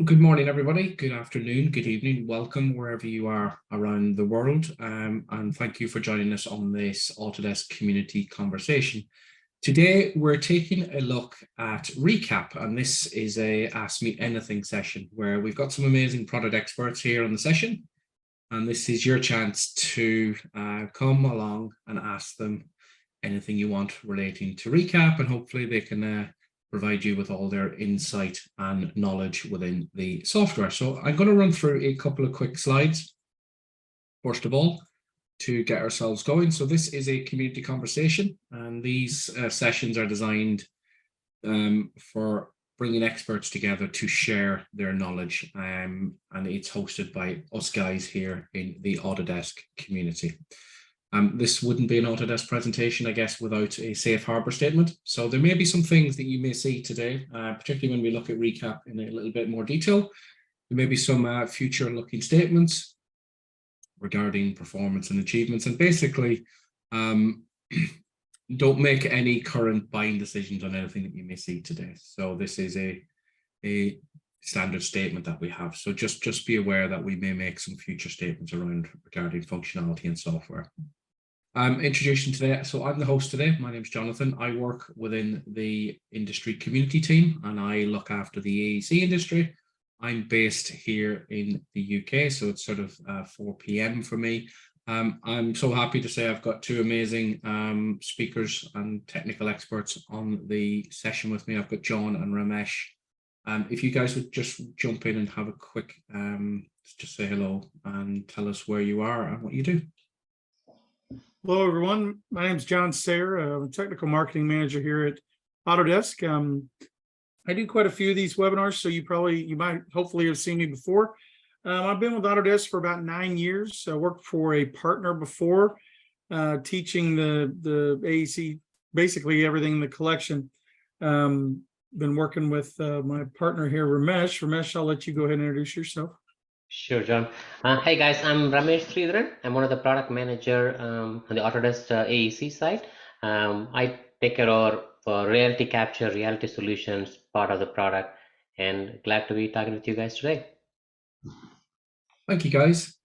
Good morning, everybody. Good afternoon, good evening. Welcome wherever you are around the world. And thank you for joining us on this Autodesk Community conversation. Today, we're taking a look at ReCap, and this is a Ask Me Anything session where we've got some amazing product experts here on the session. And this is your chance to come along and ask them anything you want relating to ReCap, and hopefully they can provide you with all their insight and knowledge within the software. So I'm going to run through a couple of quick slides, first of all, to get ourselves going. So this is a community conversation, and these sessions are designed for bringing experts together to share their knowledge, and it's hosted by us guys here in the Autodesk community. This wouldn't be an Autodesk presentation, I guess, without a safe harbor statement. So there may be some things that you may see today, particularly when we look at ReCap in a little bit more detail. There may be some future-looking statements regarding performance and achievements, and basically don't make any current buying decisions on anything that you may see today. So this is a standard statement that we have. So just be aware that we may make some future statements regarding functionality and software. Introduction today. So I'm the host today. My name is Jonathan. I work within the industry community team, and I look after the AEC industry. I'm based here in the UK, so it's sort of 4 p.m. for me. I'm so happy to say I've got two amazing speakers and technical experts on the session with me. I've got John and Ramesh. If you guys would just jump in and have a quick, just say hello and tell us where you are and what you do. Hello, everyone. My name is John Sayer. I'm a technical marketing manager here at Autodesk. I do quite a few of these webinars, so you might hopefully have seen me before. I've been with Autodesk for about 9 years. I worked for a partner before, teaching the AEC, basically everything in the collection. Been working with my partner here, Ramesh. Ramesh, I'll let you go ahead and introduce yourself. Sure, John. Hey guys, I'm Ramesh Sridharan. I'm one of the product manager on the Autodesk AEC side. I take care of reality capture, reality solutions, part of the product, and glad to be talking with you guys today. Thank you, guys.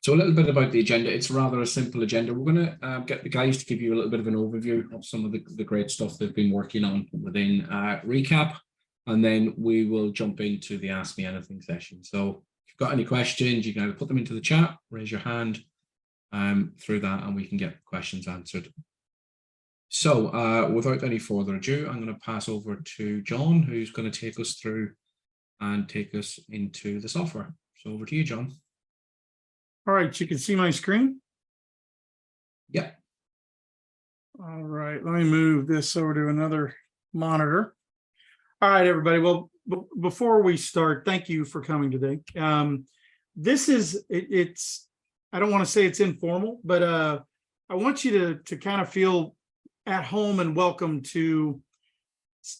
So a little bit about the agenda. It's rather a simple agenda. We're going to get the guys to give you a little bit of an overview of some of the great stuff they've been working on within ReCap. And then we will jump into the Ask Me Anything session. So if you've got any questions, you can either put them into the chat, raise your hand through that, and we can get questions answered. So without any further ado, I'm going to pass over to John, who's going to take us through and take us into the software. So over to you, John. All right, you can see my screen? Yeah. All right, let me move this over to another monitor. All right, everybody. Well, before we start, thank you for coming today. This is, I don't want to say it's informal, but I want you to kind of feel at home and welcome to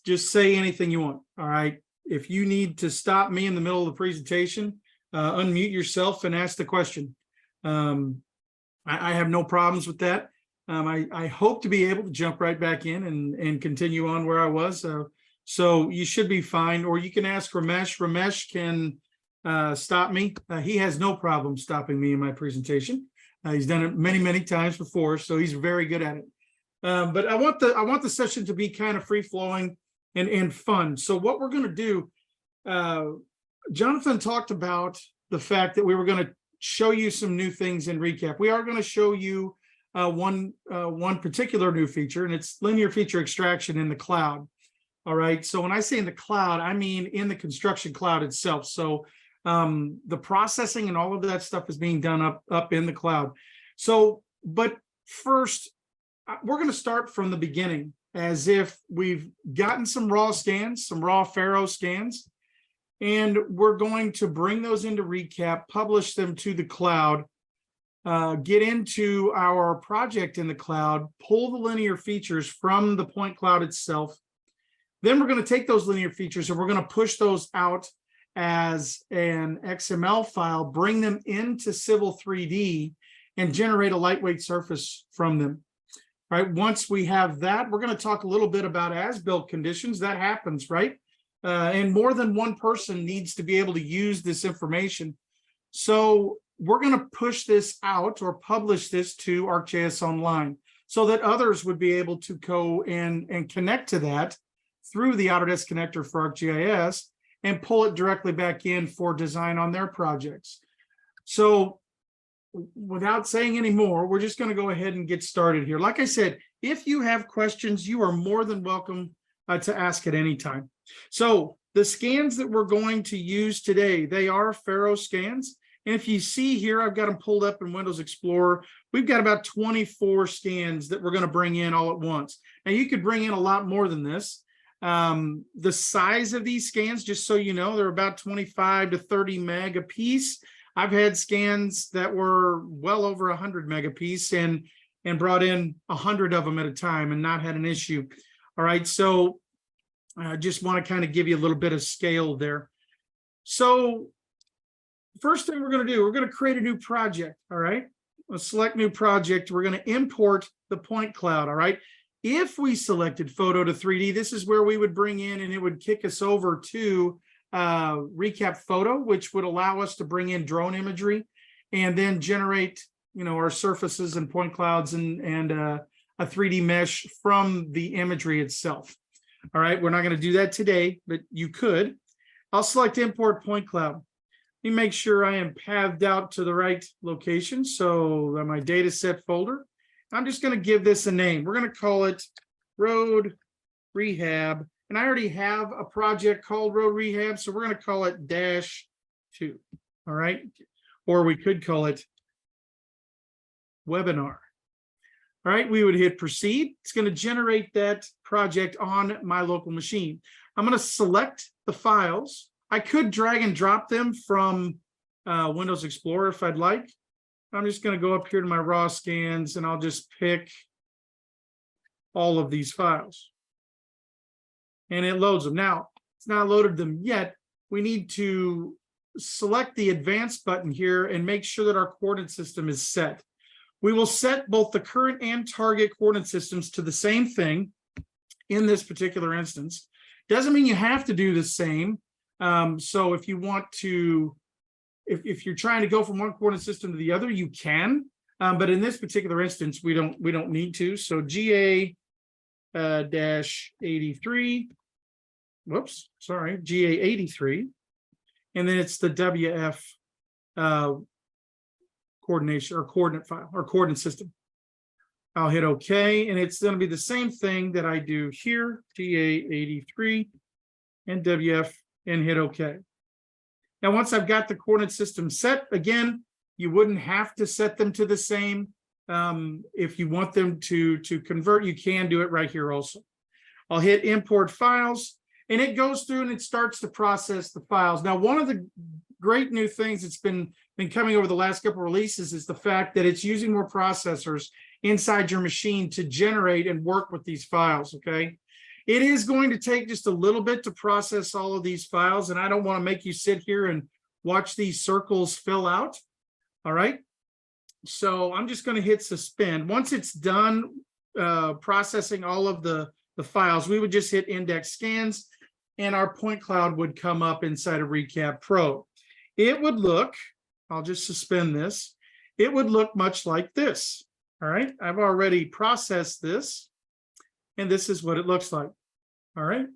just say anything you want. All right. If you need to stop me in the middle of the presentation, unmute yourself and ask the question. I have no problems with that. I hope to be able to jump right back in and continue on where I was. So you should be fine, or you can ask Ramesh. Ramesh can stop me. He has no problem stopping me in my presentation. He's done it many, many times before, so he's very good at it. But I want the session to be kind of free flowing and fun. So what we're going to do, Jonathan talked about the fact that we were going to show you some new things in ReCap. We are going to show you one particular new feature, and it's linear feature extraction in the cloud. All right. So when I say in the cloud, I mean in the construction cloud itself. So the processing and all of that stuff is being done up in the cloud. So, but first, we're going to start from the beginning, as if we've gotten some raw scans, some raw Faro scans, and we're going to bring those into ReCap, publish them to the cloud, get into our project in the cloud, pull the linear features from the point cloud itself. Then we're going to take those linear features and we're going to push those out as an XML file, bring them into Civil 3D, and generate a lightweight surface from them. All right. Once we have that, we're going to talk a little bit about as-built conditions. That happens, right? and more than one person needs to be able to use this information. So we're going to push this out or publish this to ArcGIS Online so that others would be able to go and connect to that through the Autodesk connector for ArcGIS and pull it directly back in for design on their projects. So without saying any more, we're just going to go ahead and get started here. Like I said, if you have questions, you are more than welcome to ask at any time. So the scans that we're going to use today, they are Faro scans. And if you see here, I've got them pulled up in Windows Explorer. We've got about 24 scans that we're going to bring in all at once. Now you could bring in a lot more than this. The size of these scans, just so you know, they're about 25 to 30 meg a piece. I've had scans that were well over 100 meg a piece and brought in 100 of them at a time and not had an issue. All right, so I just want to kind of give you a little bit of scale there. So first thing we're going to do, we're going to create a new project. All right, let's select new project. We're going to import the point cloud. All right, if we selected photo to 3D, this is where we would bring in and it would kick us over to ReCap photo, which would allow us to bring in drone imagery and then generate, our surfaces and point clouds and a 3D mesh from the imagery itself. All right, we're not going to do that today, but you could. I'll select import point cloud. Let me make sure I am pathed out to the right location. So my data set folder, I'm just going to give this a name. We're going to call it road rehab. And I already have a project called road rehab. So we're going to call it -2. All right. Or we could call it webinar. All right. We would hit proceed. It's going to generate that project on my local machine. I'm going to select the files. I could drag and drop them from Windows Explorer if I'd like. I'm just going to go up here to my raw scans and I'll just pick all of these files. And it loads them. Now, it's not loaded them yet. We need to select the advanced button here and make sure that our coordinate system is set. We will set both the current and target coordinate systems to the same thing in this particular instance. Doesn't mean you have to do the same. So if you want to, if you're trying to go from one coordinate system to the other, you can. But in this particular instance, we don't need to. So GA -83, whoops, sorry, GA83, and then it's the WF coordination or coordinate file or coordinate system. I'll hit OK, and it's going to be the same thing that I do here, GA83 and WF, and hit OK. Now, once I've got the coordinate system set, again, you wouldn't have to set them to the same. If you want them to convert, you can do it right here also. I'll hit import files and it goes through and it starts to process the files. Now, one of the great new things that's been coming over the last couple of releases is the fact that it's using more processors inside your machine to generate and work with these files, okay? It is going to take just a little bit to process all of these files, and I don't want to make you sit here and watch these circles fill out, all right? So I'm just going to hit suspend. Once it's done processing all of the files, we would just hit index scans and our point cloud would come up inside of ReCap Pro. It would look, I'll just suspend this, it would look much like this. All right, I've already processed this and this is what it looks like. All right,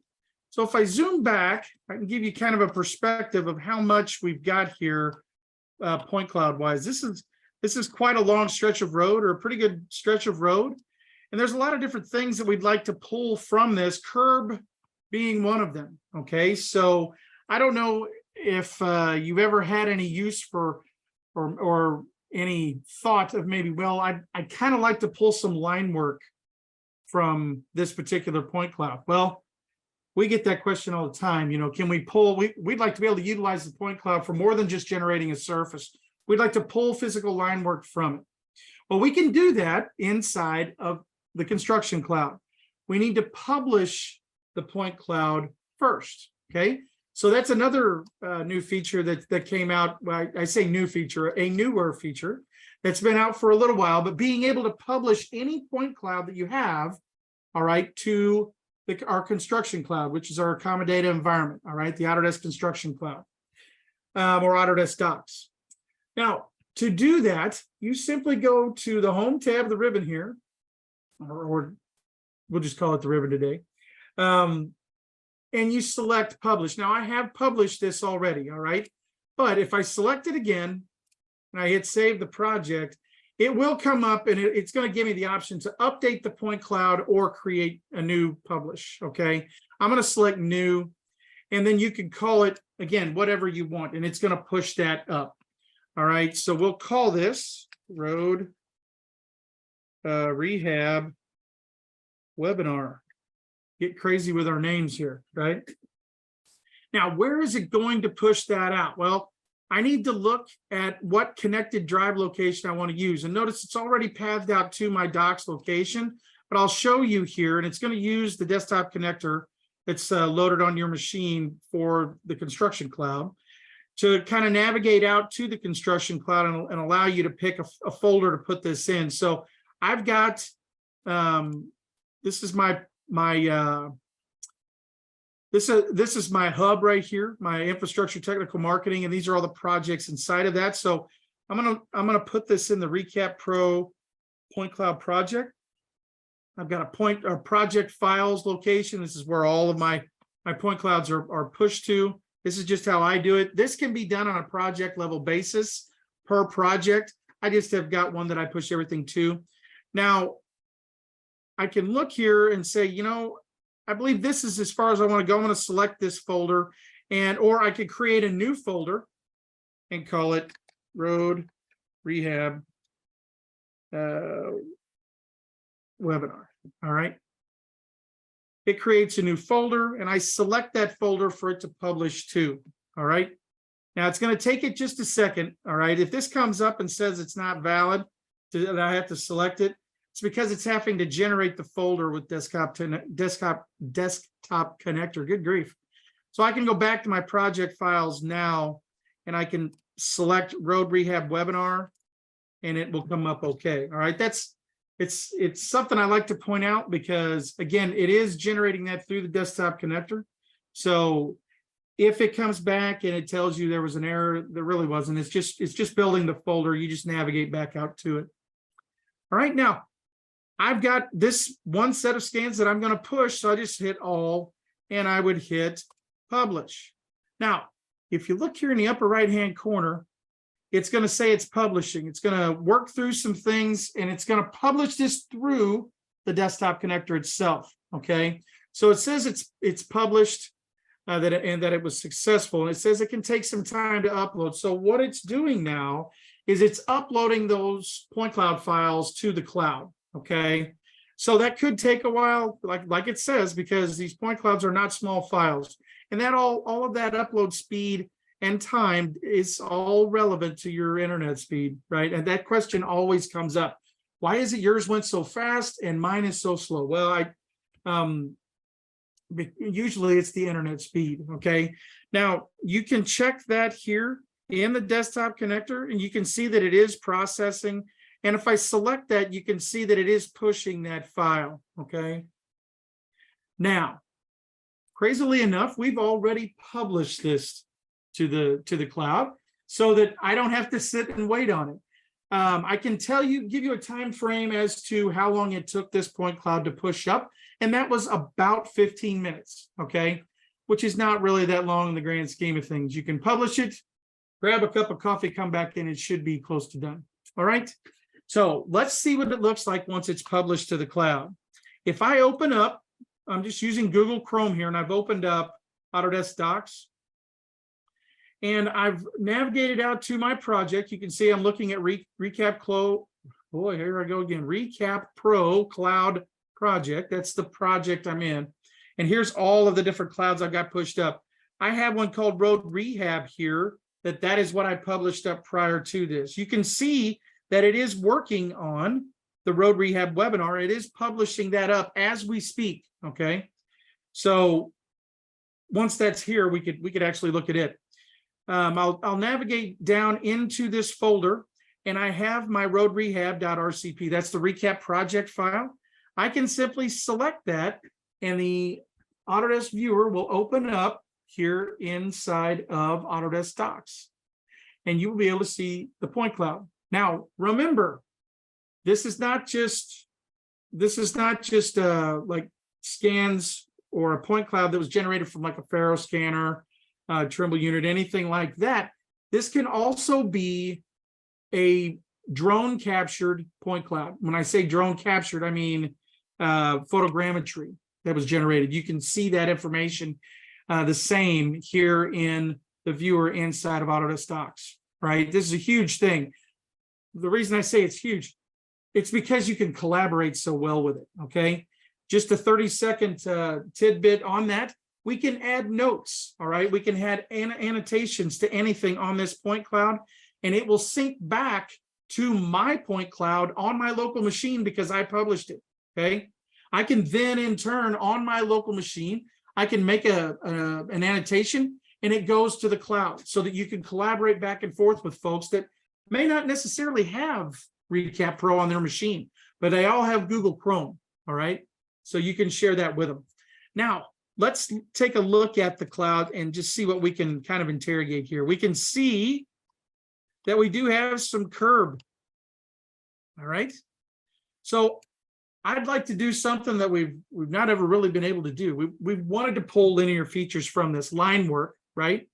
so if I zoom back, I can give you kind of a perspective of how much we've got here point cloud wise. This is quite a long stretch of road, or a pretty good stretch of road. And there's a lot of different things that we'd like to pull from this, curb being one of them. Okay, so I don't know if you've ever had any use for or any thought of maybe, well, I'd kind of like to pull some line work from this particular point cloud. Well, we get that question all the time. Can we pull, we'd like to be able to utilize the point cloud for more than just generating a surface. We'd like to pull physical line work from it. Well, we can do that inside of the construction cloud. We need to publish the point cloud first, okay? So that's another new feature that came out. Well, I say new feature, a newer feature that's been out for a little while, but being able to publish any point cloud that you have, all right, to our construction cloud, which is our accommodative environment, all right, the Autodesk Construction Cloud, or Autodesk Docs. Now, to do that, you simply go to the Home tab of the ribbon here, or we'll just call it the ribbon today, and you select Publish. Now, I have published this already, all right, but if I select it again, and I hit Save the Project, it will come up and it's going to give me the option to update the point cloud or create a new publish. Okay, I'm going to select New, and then you can call it again whatever you want, and it's going to push that up. All right, so we'll call this Road Rehab Webinar. Get crazy with our names here, right? Now, where is it going to push that out? Well, I need to look at what connected drive location I want to use. And notice it's already pathed out to my docs location, but I'll show you here, and it's going to use the desktop connector that's loaded on your machine for the construction cloud to kind of navigate out to the construction cloud and allow you to pick a folder to put this in. So I've got, this is my this is my hub right here, my infrastructure technical marketing, and these are all the projects inside of that. So I'm gonna put this in the ReCap Pro Point Cloud project. I've got a project files location. This is where all of my point clouds are pushed to. This is just how I do it. This can be done on a project level basis per project. I just have got one that I push everything to. Now, I can look here and say, you know, I believe this is as far as I want to go. I'm going to select this folder, or I could create a new folder and call it Road Rehab Webinar. All right. It creates a new folder, and I select that folder for it to publish to. All right. Now it's going to take it just a second. All right. If this comes up and says it's not valid, that I have to select it, it's because it's having to generate the folder with desktop connector. Good grief. So I can go back to my project files now, and I can select Road Rehab Webinar, and it will come up okay. All right, it's something I like to point out because again, it is generating that through the desktop connector. So if it comes back and it tells you there was an error, there really wasn't. It's just building the folder. You just navigate back out to it. All right, now I've got this one set of scans that I'm going to push. So I just hit all, and I would hit publish. Now, if you look here in the upper right-hand corner, it's going to say it's publishing. It's going to work through some things, and it's going to publish this through the desktop connector itself. Okay, so it says it's published, that it was successful, and it says it can take some time to upload. So what it's doing now is it's uploading those point cloud files to the cloud. Okay, so that could take a while, like it says, because these point clouds are not small files, and that all of that upload speed and time is all relevant to your internet speed, right? And that question always comes up: why is it yours went so fast and mine is so slow? Well, usually it's the internet speed. Okay, now you can check that here in the desktop connector, and you can see that it is processing. And if I select that, you can see that it is pushing that file. Okay. Now, crazily enough, we've already published this to the cloud so that I don't have to sit and wait on it. I can give you a time frame as to how long it took this point cloud to push up, and that was about 15 minutes. Okay, which is not really that long in the grand scheme of things. You can publish it, grab a cup of coffee, come back in, it should be close to done. All right. So let's see what it looks like once it's published to the cloud. If I open up, I'm just using Google Chrome here, and I've opened up Autodesk Docs, and I've navigated out to my project. You can see I'm looking at ReCap here I go again, ReCap Pro Cloud Project. That's the project I'm in. And here's all of the different clouds I've got pushed up. I have one called Road Rehab here, that is what I published up prior to this. You can see that it is working on the Road Rehab Webinar. It is publishing that up as we speak. Okay, so once that's here, we could actually look at it. I'll navigate down into this folder, and I have my Road Rehab.rcp. That's the ReCap project file. I can simply select that and the Autodesk viewer will open up here inside of Autodesk Docs. And you will be able to see the point cloud. Now, remember, this is not just like scans or a point cloud that was generated from like a Faro scanner, Trimble unit, anything like that. This can also be a drone captured point cloud. When I say drone captured, I mean photogrammetry that was generated. You can see that information the same here in the viewer inside of Autodesk Docs, right? This is a huge thing. The reason I say it's huge, it's because you can collaborate so well with it, okay? Just a 30-second tidbit on that. We can add notes, all right? We can add annotations to anything on this point cloud, and it will sync back to my point cloud on my local machine because I published it, okay? I can then, in turn, on my local machine, I can make an annotation, and it goes to the cloud so that you can collaborate back and forth with folks that may not necessarily have ReCap Pro on their machine, but they all have Google Chrome, all right? So you can share that with them. Now, let's take a look at the cloud and just see what we can kind of interrogate here. We can see that we do have some curb, all right? So I'd like to do something that we've not ever really been able to do. We've wanted to pull linear features from this line work, right?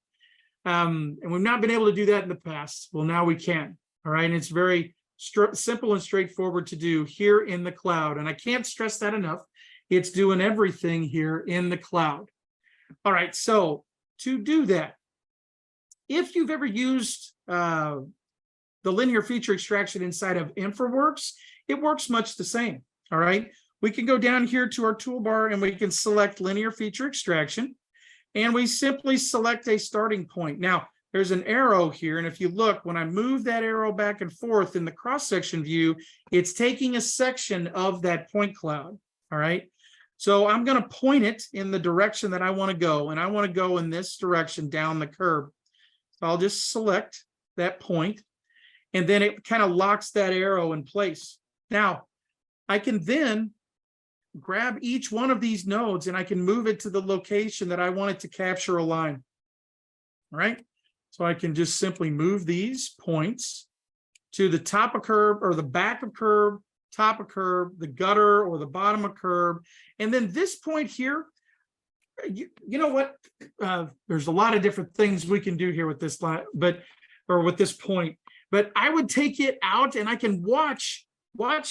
And we've not been able to do that in the past. Well, now we can, all right? And it's very simple and straightforward to do here in the cloud. And I can't stress that enough. It's doing everything here in the cloud. All right, so to do that, if you've ever used the linear feature extraction inside of InfraWorks, it works much the same, all right? We can go down here to our toolbar and we can select linear feature extraction, and we simply select a starting point. Now, there's an arrow here, and if you look, when I move that arrow back and forth in the cross-section view, it's taking a section of that point cloud, all right? So I'm going to point it in the direction that I want to go, and I want to go in this direction down the curb. So I'll just select that point, and then it kind of locks that arrow in place. Now, I can then grab each one of these nodes, and I can move it to the location that I want it to capture a line, all right? So I can just simply move these points to the top of curb or the back of curb, top of curb, the gutter or the bottom of curb. And then this point here, you know what? There's a lot of different things we can do here with this line, or with this point. But I would take it out and I can watch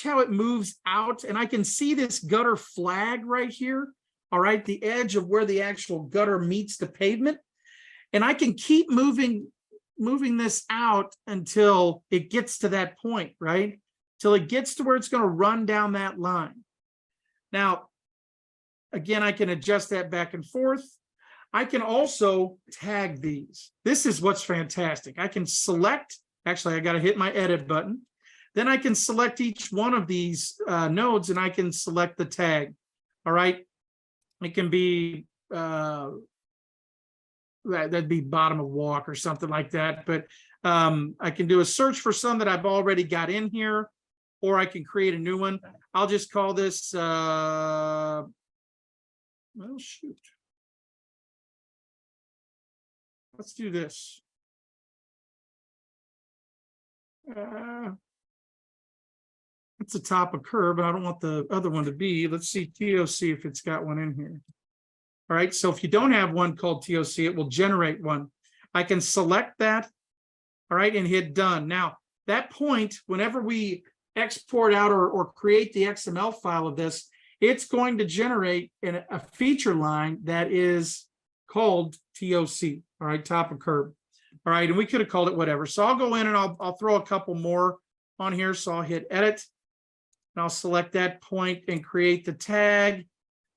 how it moves out, and I can see this gutter flag right here. All right, the edge of where the actual gutter meets the pavement. And I can keep moving this out until it gets to that point, right? Till it gets to where it's going to run down that line. Now, again, I can adjust that back and forth. I can also tag these. This is what's fantastic. I can select, actually, I got to hit my edit button. Then I can select each one of these nodes, and I can select the tag. All right. It can be, that'd be bottom of walk or something like that. But I can do a search for some that I've already got in here, or I can create a new one. I'll just call this, well, shoot. Let's do this. It's the top of curb, and I don't want the other one to be. Let's see TOC if it's got one in here. All right, so if you don't have one called TOC, it will generate one. I can select that, all right, and hit done. Now, that point, whenever we export out or create the XML file of this, it's going to generate a feature line that is called TOC, all right, top of curb. All right, and we could have called it whatever. So I'll go in and I'll throw a couple more on here. So I'll hit edit, and I'll select that point and create the tag.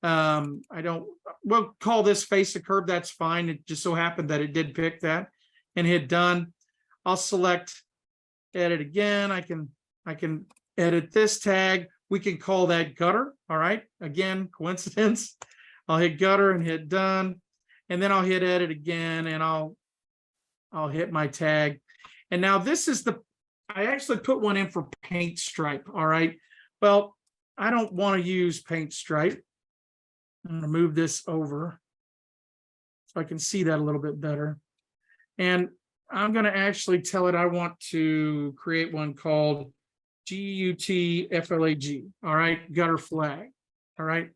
We'll call this face of curb, that's fine. It just so happened that it did pick that, and hit done. I'll select edit again. I can edit this tag. We can call that gutter. All right. Again, coincidence. I'll hit gutter and hit done. And then I'll hit edit again, and I'll hit my tag. And now this is I actually put one in for paint stripe. All right. Well, I don't want to use paint stripe. I'm going to move this over so I can see that a little bit better. And I'm going to actually tell it I want to create one called GUT-FLAG. All right, gutter flag. All right.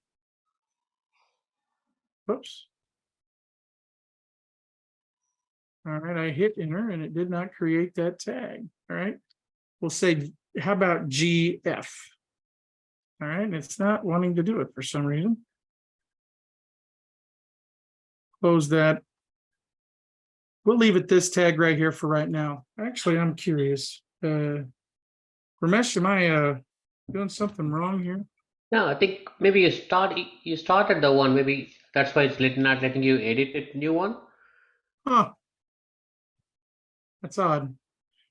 Whoops. All right, I hit enter and it did not create that tag. All right, we'll say, how about GF? All right, and it's not wanting to do it for some reason. Close that. We'll leave it this tag right here for right now. Actually, I'm curious. Ramesh, am I doing something wrong here? No, I think maybe you started the one, maybe that's why it's not letting you edit it new one. Huh. That's odd.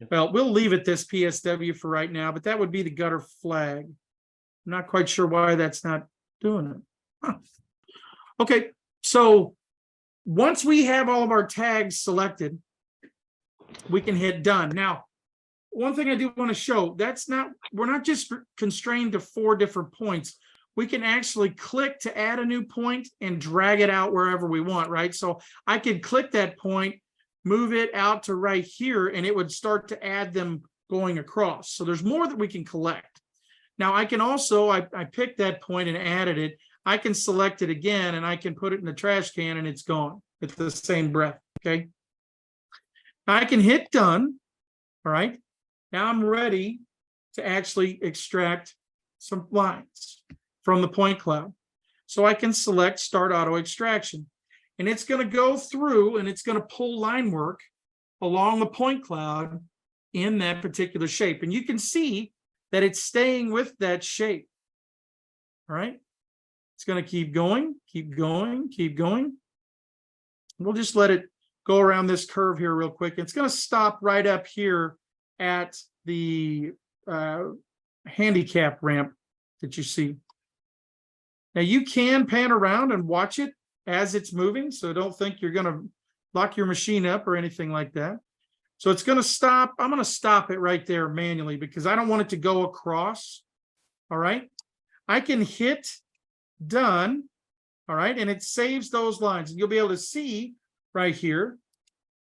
Well, we'll leave it this PSW for right now, but that would be the gutter flag. I'm not quite sure why that's not doing it. Huh. Okay, so once we have all of our tags selected, we can hit done. Now, one thing I do want to show, we're not just constrained to 4 different points. We can actually click to add a new point and drag it out wherever we want, right? So I could click that point, move it out to right here, and it would start to add them going across. So there's more that we can collect. Now I can also, I picked that point and added it. I can select it again and I can put it in the trash can and it's gone at the same breath, okay? I can hit done, all right? Now I'm ready to actually extract some lines from the point cloud. So I can select Start Auto Extraction. And it's going to go through and it's going to pull line work along the point cloud in that particular shape. And you can see that it's staying with that shape. All right. It's going to keep going, keep going, keep going. We'll just let it go around this curve here real quick. It's going to stop right up here at the handicap ramp that you see. Now you can pan around and watch it as it's moving, so don't think you're going to lock your machine up or anything like that. So it's going to stop. I'm going to stop it right there manually because I don't want it to go across. All right. I can hit done. All right. And it saves those lines. And you'll be able to see right here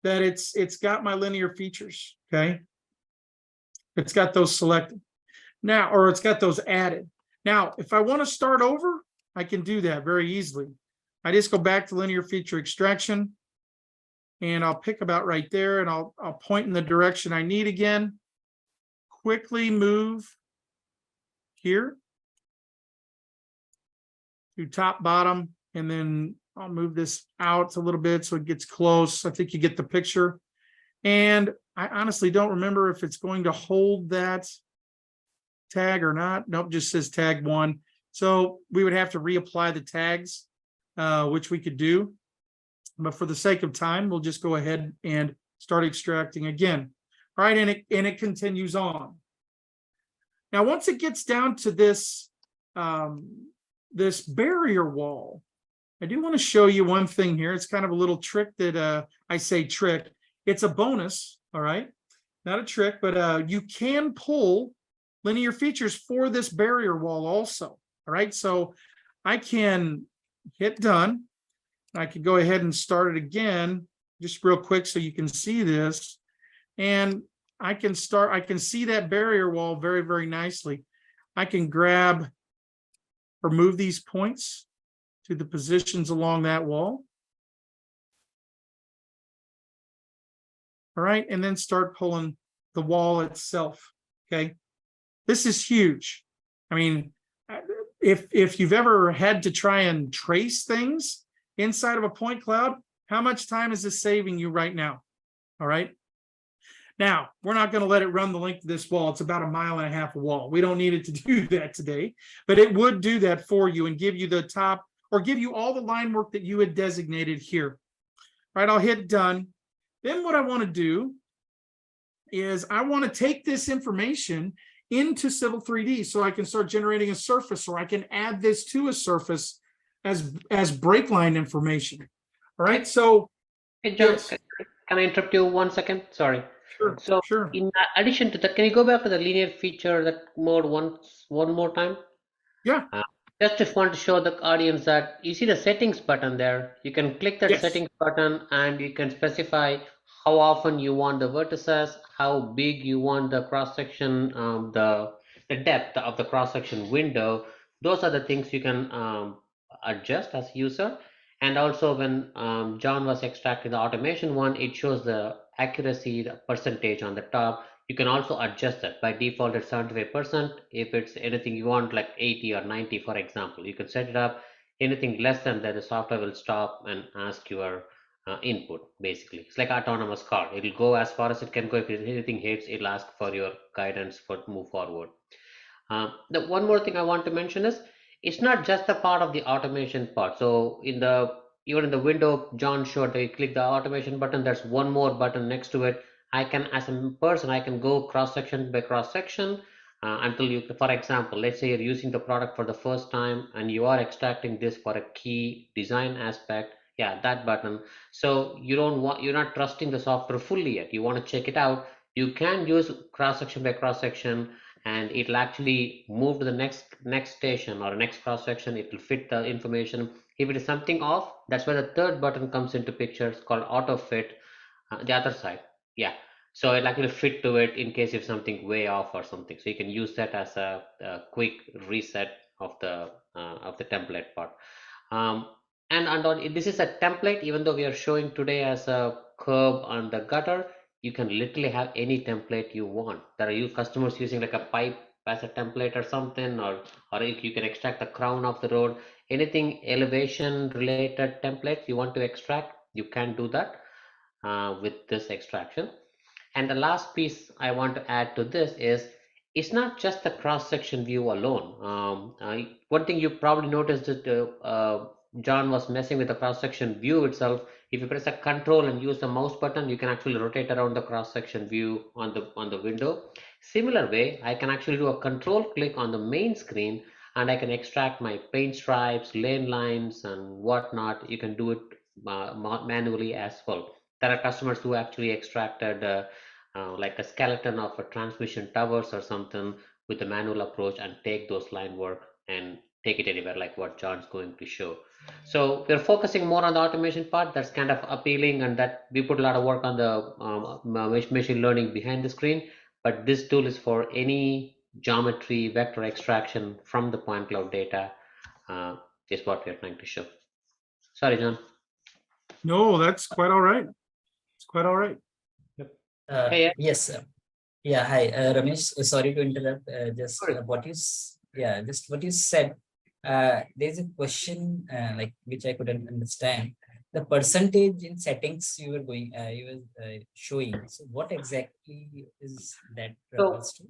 that it's got my linear features. Okay. It's got those selected now, or it's got those added. Now, if I want to start over, I can do that very easily. I just go back to linear feature extraction and I'll pick about right there and I'll point in the direction I need again. Quickly move here to top, bottom, and then I'll move this out a little bit so it gets close. I think you get the picture. And I honestly don't remember if it's going to hold that tag or not. Nope, just says tag 1. So we would have to reapply the tags, which we could do. But for the sake of time, we'll just go ahead and start extracting again. All right, and it continues on. Now, once it gets down to this, this barrier wall, I do want to show you one thing here. It's kind of a little trick that I say trick. It's a bonus, all right? Not a trick, but you can pull linear features for this barrier wall also, all right? So I can hit done. I could go ahead and start it again, just real quick so you can see this. And I can see that barrier wall very, very nicely. I can grab or move these points to the positions along that wall. All right, and then start pulling the wall itself, okay? This is huge. I mean, if you've ever had to try and trace things inside of a point cloud, how much time is this saving you right now? All right. Now, we're not going to let it run the length of this wall. It's about 1.5 miles of wall. We don't need it to do that today, but it would do that for you and give you the top or give you all the line work that you had designated here. All right, I'll hit done. Then what I want to do is I want to take this information into Civil 3D so I can start generating a surface, or I can add this to a surface as break line information. All right, so Hey, John, yes. can I interrupt you 1 second? Sorry. Sure, So sure. in addition to that, can you go back to the linear feature that mode one more time? Yeah. Just want to show the audience that you see the settings button there. You can click that Yes. settings button and you can specify how often you want the vertices, how big you want the cross section, the depth of the cross section window. Those are the things you can adjust as user. And also when John was extracting the automation one, it shows the accuracy, the percentage on the top. You can also adjust that. By default it's 75%. If it's anything you want like 80 or 90, for example, you can set it up. Anything less than that, the software will stop and ask your input. Basically it's like autonomous car. It'll go as far as it can go. If anything hits, it'll ask for your guidance for move forward. The one more thing I want to mention is it's not just the part of the automation part. So in the even in the window John showed that you click the automation button, there's one more button next to it. I can, as a person, I can go cross section by cross section until you, for example, let's say you're using the product for the first time and you are extracting this for a key design aspect. Yeah, that button. So you don't want, you're not trusting the software fully yet. You want to check it out. You can use cross section by cross section and it'll actually move to the next station or next cross section. It will fit the information. If it is something off, that's where the third button comes into picture. It's called auto fit, the other side. Yeah, so it'll actually fit to it in case if something way off or something. So you can use that as a quick reset of the template part. um, and on, this is a template. Even though we are showing today as a curb on the gutter, you can literally have any template you want. There are you customers using like a pipe as a template or something, or you can extract the crown of the road. Anything elevation related template you want to extract, you can do that with this extraction. And the last piece I want to add to this is it's not just the cross-section view alone. One thing you probably noticed that John was messing with the cross-section view itself. If you press a control and use the mouse button, you can actually rotate around the cross-section view on the window. Similar way, I can actually do a control click on the main screen and I can extract my paint stripes, lane lines, and whatnot. You can do it manually as well. There are customers who actually extracted like a skeleton of a transmission towers or something with a manual approach and take those line work and take it anywhere like what John's going to show. So we're focusing more on the automation part. That's kind of appealing, and that we put a lot of work on the machine learning behind the screen. But this tool is for any geometry vector extraction from the point cloud data, is what we're trying to show. Sorry, John. No, that's quite all right. It's quite all right. Hey, Yes, sir. Yeah, hi, Ramesh. Sorry to interrupt. Sorry. Just what you said. There's a question like which I couldn't understand. The percentage in settings you were showing. So what exactly is that So refers to?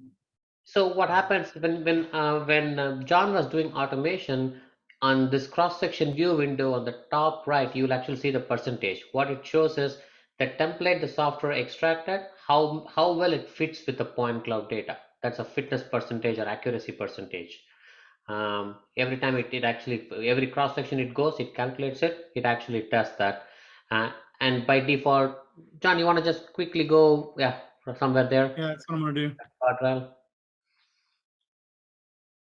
So what happens when John was doing automation on this cross-section view window on the top right, you will actually see the percentage. What it shows is the template the software extracted, how well it fits with the point cloud data. That's a fitness percentage or accuracy percentage. Every time it actually, every cross-section it goes, it calculates it, it actually does that. And by default, John, you want to just quickly go, yeah, somewhere there? Yeah, that's what I'm gonna do. Well,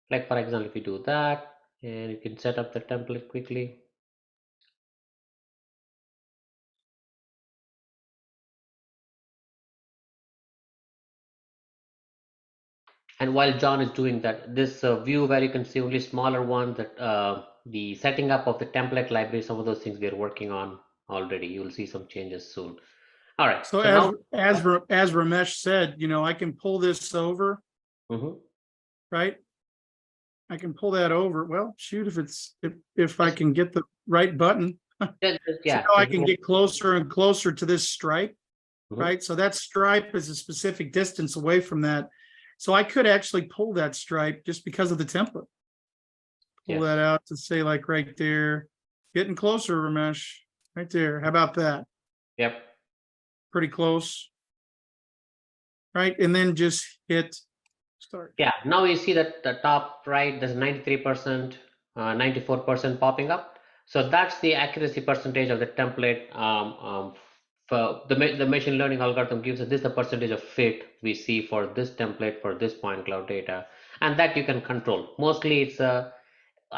like for example, if you do that and you can set up the template quickly. And while John is doing that, this view where you can see only smaller one, that the setting up of the template library, some of those things we are working on already. You will see some changes soon. All right. So now, as Ramesh said, I can pull this over, Mhm. right? I can pull that over. Well, shoot, if I can get the right button. Yeah. So I can get closer and closer to this stripe, Mhm. right? So that stripe is a specific distance away from that. So I could actually pull that stripe just because of the template. Pull Yes. that out to say like right there, getting closer, Ramesh, right there. How about that? Yep. Pretty close. Right, and then just hit start. Yeah. Now you see that the top right, there's 93%, 94% popping up. So that's the accuracy percentage of the template. For the machine learning algorithm gives us this the percentage of fit we see for this template for this point cloud data, and that you can control. Mostly it's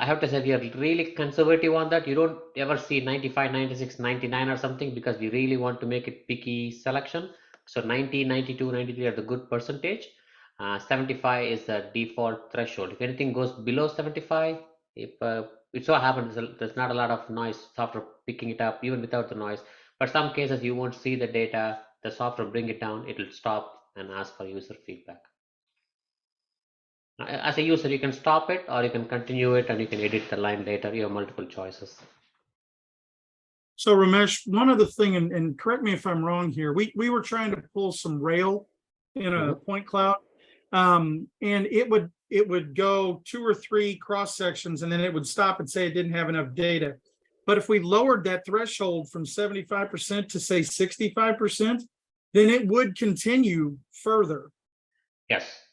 I have to say we are really conservative on that. You don't ever see 95, 96, 99 or something because we really want to make it picky selection. So 90, 92, 93 are the good percentage. 75 is the default threshold. If anything goes below 75, if it so happens there's not a lot of noise, software picking it up even without the noise. But some cases you won't see the data, the software bring it down, it'll stop and ask for user feedback. As a user, you can stop it or you can continue it and you can edit the line later. You have multiple choices. So Ramesh, one other thing, and correct me if I'm wrong here, we were trying to pull some rail in a point cloud. And it would go 2 or 3 cross sections and then it would stop and say it didn't have enough data. But if we lowered that threshold from 75% to say 65%, then it would continue further. Yes.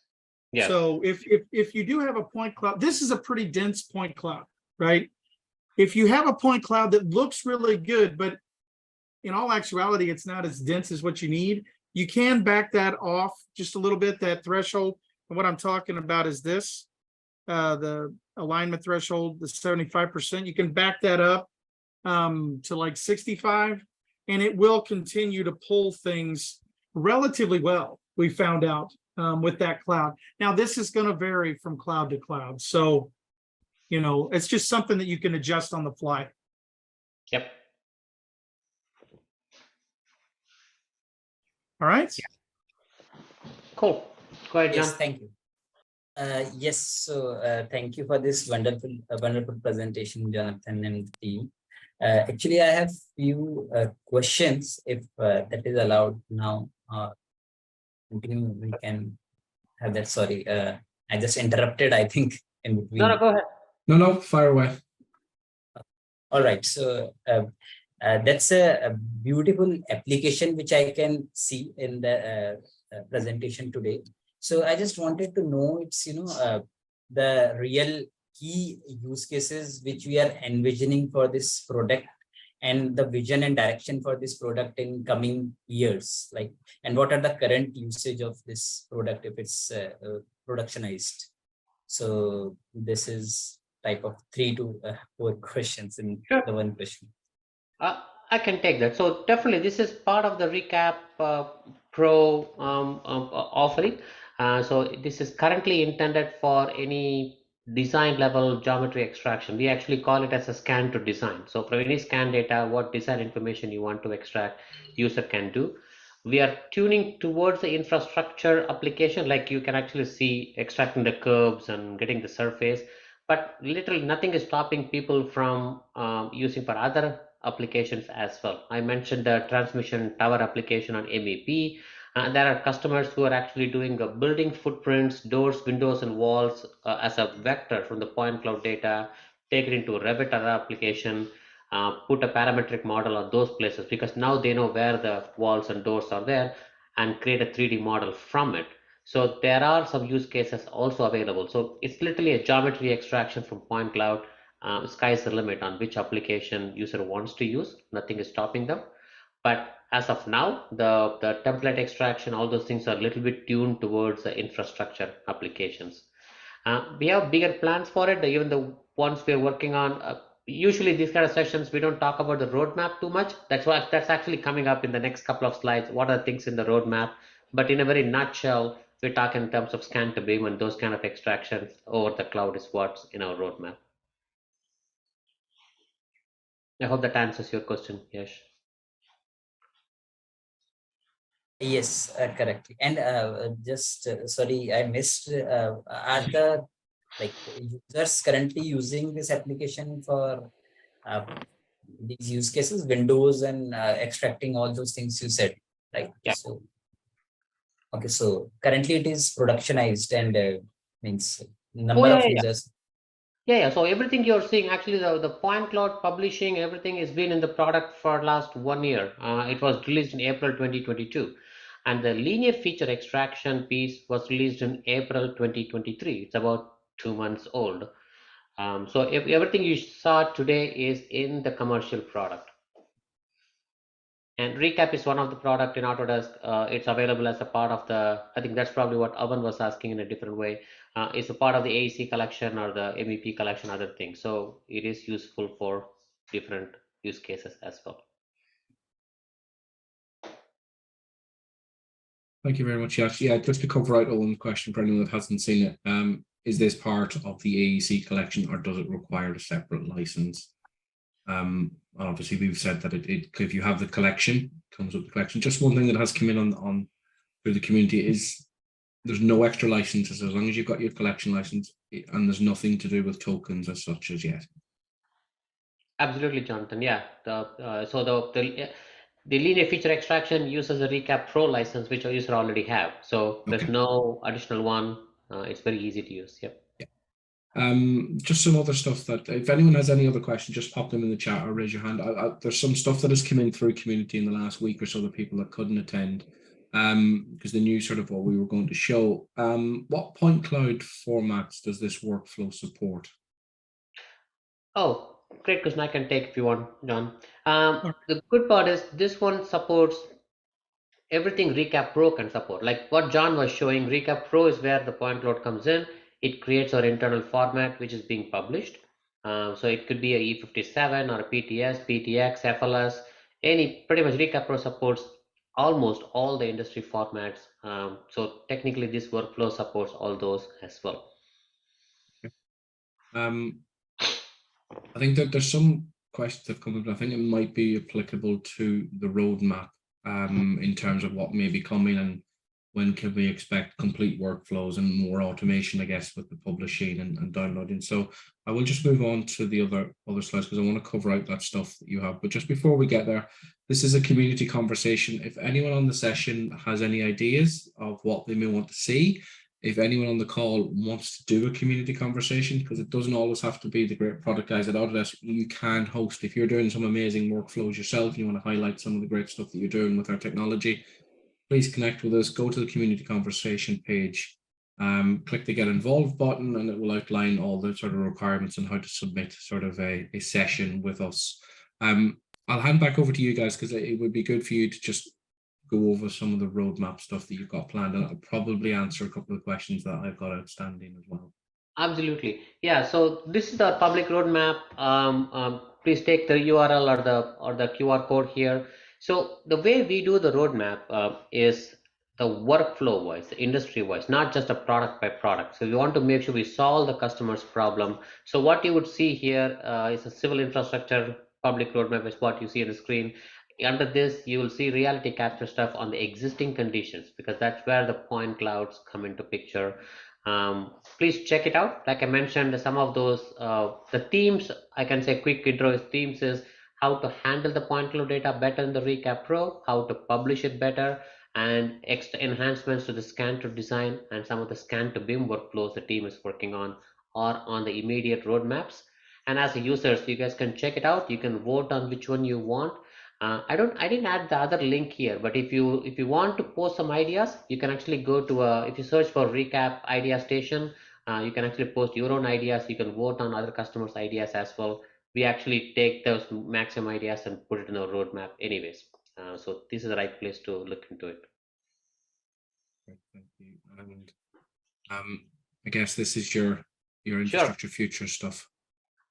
Yes. So if you do have a point cloud, this is a pretty dense point cloud, right? If you have a point cloud that looks really good, but in all actuality, it's not as dense as what you need, you can back that off just a little bit, that threshold. And what I'm talking about is this, the alignment threshold, the 75%. You can back that up to like 65, and it will continue to pull things relatively well, we found out with that cloud. Now, this is going to vary from cloud to cloud. So, you know, it's just something that you can adjust on the fly. Yep. All right. Cool. Go ahead, John. Yes, thank you. Yes, so thank you for this wonderful presentation, Jonathan and the team. Actually, I have few questions, if that is allowed now. Continue, we can have that. Sorry, I just interrupted, I think, in between. No, go ahead. No, fire away. All right, so that's a beautiful application which I can see in the presentation today. So I just wanted to know, it's, you know, the real key use cases which we are envisioning for this product, and the vision and direction for this product in coming years, like, and what are the current usage of this product if it's productionized. So this is type of 3 to 4 questions in the one question. I can take that. So definitely this is part of the ReCap Pro offering. So this is currently intended for any design level geometry extraction. We actually call it as a scan to design. So for any scan data, what design information you want to extract, user can do. We are tuning towards the infrastructure application, like you can actually see extracting the curves and getting the surface, but literally nothing is stopping people from using for other applications as well. I mentioned the transmission tower application on MEP. There are customers who are actually doing building footprints, doors, windows, and walls as a vector from the point cloud data, take it into a Revit other application, put a parametric model on those places, because now they know where the walls and doors are there, and create a 3D model from it. So there are some use cases also available. So it's literally a geometry extraction from point cloud. Sky's the limit on which application user wants to use. Nothing is stopping them. But as of now, the template extraction, all those things are a little bit tuned towards the infrastructure applications. We have bigger plans for it. Even the ones we're working on, usually these kind of sessions, we don't talk about the roadmap too much. That's actually coming up in the next couple of slides. What are things in the roadmap? But in a very nutshell, we talk in terms of scan to beam, and those kind of extractions over the cloud is what's in our roadmap. I hope that answers your question, Yash. Yes, correctly. And just sorry, I missed. Are the users currently using this application for these use cases, Windows and extracting all those things you said, right? Yeah. So, okay, so currently it is productionized and means number of users. Yeah. So everything you're seeing, actually the point cloud publishing, everything has been in the product for last 1 year. It was released in April 2022. And the linear feature extraction piece was released in April 2023. It's about 2 months old. So if everything you saw today is in the commercial product. And ReCap is one of the product in Autodesk. It's available as a part of the, I think that's probably what Avan was asking in a different way. It's a part of the AEC collection or the MEP collection, other things. So it is useful for different use cases as well. Thank you very much, Yash. Yeah, just to cover out Owen's question for anyone that hasn't seen it, is this part of the AEC collection or does it require a separate license? Obviously, we've said that if you have the collection, it comes with the collection. Just one thing that has come in on through the community is there's no extra licenses as long as you've got your collection license, and there's nothing to do with tokens as such as yet. Absolutely, Jonathan. Yeah. The linear feature extraction uses a ReCap Pro license, which our user already have. So there's no additional one. It's very easy to use. Yep. Just some other stuff that if anyone has any other questions, just pop them in the chat or raise your hand. There's some stuff that has come in through community in the last week or so that people that couldn't attend because they knew sort of what we were going to show. What point cloud formats does this workflow support? Oh, great question. I can take if you want, John. The good part is this one supports everything ReCap Pro can support. Like what John was showing, ReCap Pro is where the point cloud comes in. It creates our internal format, which is being published. So it could be a E57 or a PTS, PTX, FLS, pretty much ReCap Pro supports almost all the industry formats. So technically this workflow supports all those as well. I think that there's some questions that have come up. I think it might be applicable to the roadmap in terms of what may be coming and when can we expect complete workflows and more automation, I guess, with the publishing and downloading. So I will just move on to the other slides because I want to cover out that stuff that you have. But just before we get there, this is a community conversation. If anyone on the session has any ideas of what they may want to see, if anyone on the call wants to do a community conversation, because it doesn't always have to be the great product guys at Autodesk, you can host. If you're doing some amazing workflows yourself, you want to highlight some of the great stuff that you're doing with our technology, please connect with us, go to the community conversation page, click the get involved button, and it will outline all the sort of requirements on how to submit sort of a session with us. I'll hand back over to you guys because it would be good for you to just go over some of the roadmap stuff that you've got planned, and I'll probably answer a couple of questions that I've got outstanding as well. Absolutely. Yeah. So this is the public roadmap. Please take the URL or the QR code here. So the way we do the roadmap is the workflow wise, the industry wise, not just a product by product. So we want to make sure we solve the customer's problem. So what you would see here is a civil infrastructure public roadmap is what you see on the screen. Under this, you will see reality capture stuff on the existing conditions because that's where the point clouds come into picture. Please check it out. Like I mentioned, some of those, the themes, I can say quick intro themes is how to handle the point cloud data better in the ReCap Pro, how to publish it better, and extra enhancements to the scan to design and some of the scan to BIM workflows the team is working on or on the immediate roadmaps. And as a users, you guys can check it out. You can vote on which one you want. I didn't add the other link here, but if you want to post some ideas, you can actually go to if you search for ReCap Idea Station, you can actually post your own ideas. You can vote on other customers' ideas as well. We actually take those maximum ideas and put it in our roadmap anyways. So this is the right place to look into it. Thank you. And I guess this is your infrastructure future stuff.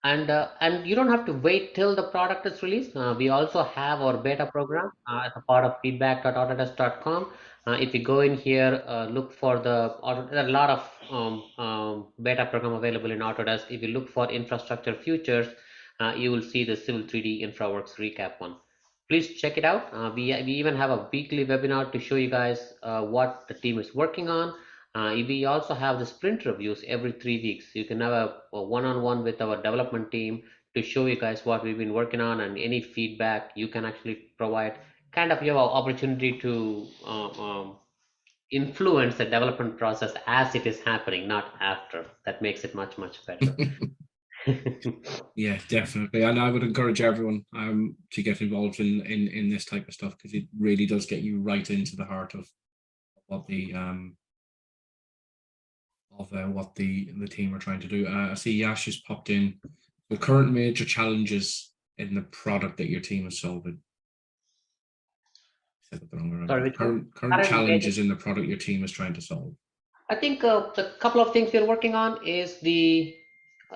And you don't have to wait till the product is released. We also have our beta program as a part of feedback.autodesk.com. If you go in here, look for there are a lot of beta program available in Autodesk. If you look for infrastructure futures, you will see the Civil 3D InfraWorks recap one. Please check it out. We even have a weekly webinar to show you guys what the team is working on. We also have the sprint reviews every 3 weeks. You can have a one-on-one with our development team to show you guys what we've been working on and any feedback you can actually provide. Kind of you have an opportunity to influence the development process as it is happening, not after. That makes it much, much better. Yeah, definitely. And I would encourage everyone to get involved in this type of stuff because it really does get you right into the heart of what the what the team are trying to do. I see Yash has popped in. The current major challenges in the product that your team is solving. said it the wrong way around. Sorry, which one? Current Current challenges in the product your team is trying to solve. I think the couple of things we're working on is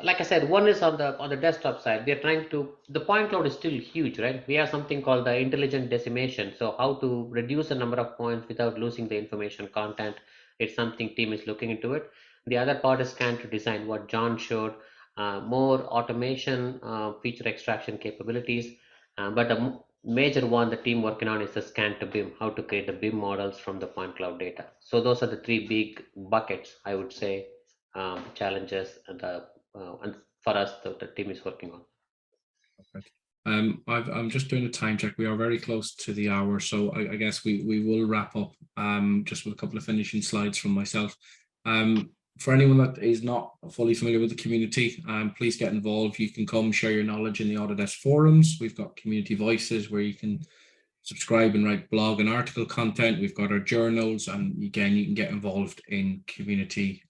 like I said, one is on the desktop side. We're trying to, the point cloud is still huge, right? We have something called the intelligent decimation. So how to reduce the number of points without losing the information content. It's something team is looking into it. The other part is scan to design, what John showed, more automation, feature extraction capabilities. But the major one the team working on is the scan to BIM, how to create the BIM models from the point cloud data. So those are the three big buckets, I would say, challenges and for us the team is working on. Perfect. I'm just doing a time check. We are very close to the hour, so I guess we will wrap up just with a couple of finishing slides from myself. For anyone that is not fully familiar with the community, please get involved. You can come share your knowledge in the Autodesk forums. We've got community voices where you can subscribe and write blog and article content. We've got our journals, and again, you can get involved in community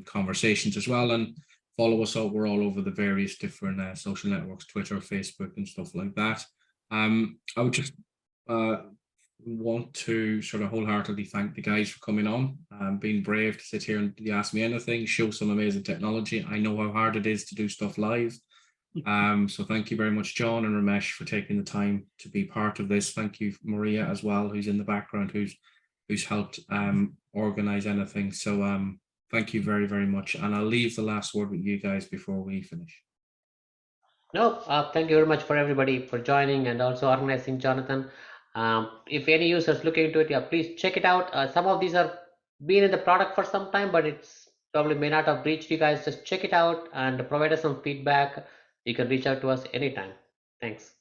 conversations as well. And follow us out. We're all over the various different social networks, Twitter, Facebook, and stuff like that. I would just want to sort of wholeheartedly thank the guys for coming on, being brave to sit here and ask me anything, show some amazing technology. I know how hard it is to do stuff live. So thank you very much, John and Ramesh, for taking the time to be part of this. Thank you, Maria, as well, who's in the background, who's helped organize anything. So thank you very, very much. And I'll leave the last word with you guys before we finish. No, thank you very much for everybody for joining and also organizing, Jonathan. If any users looking into it, yeah, please check it out. Some of these are been in the product for some time, but it's probably may not have reached you guys. Just check it out and provide us some feedback. You can reach out to us anytime. Thanks.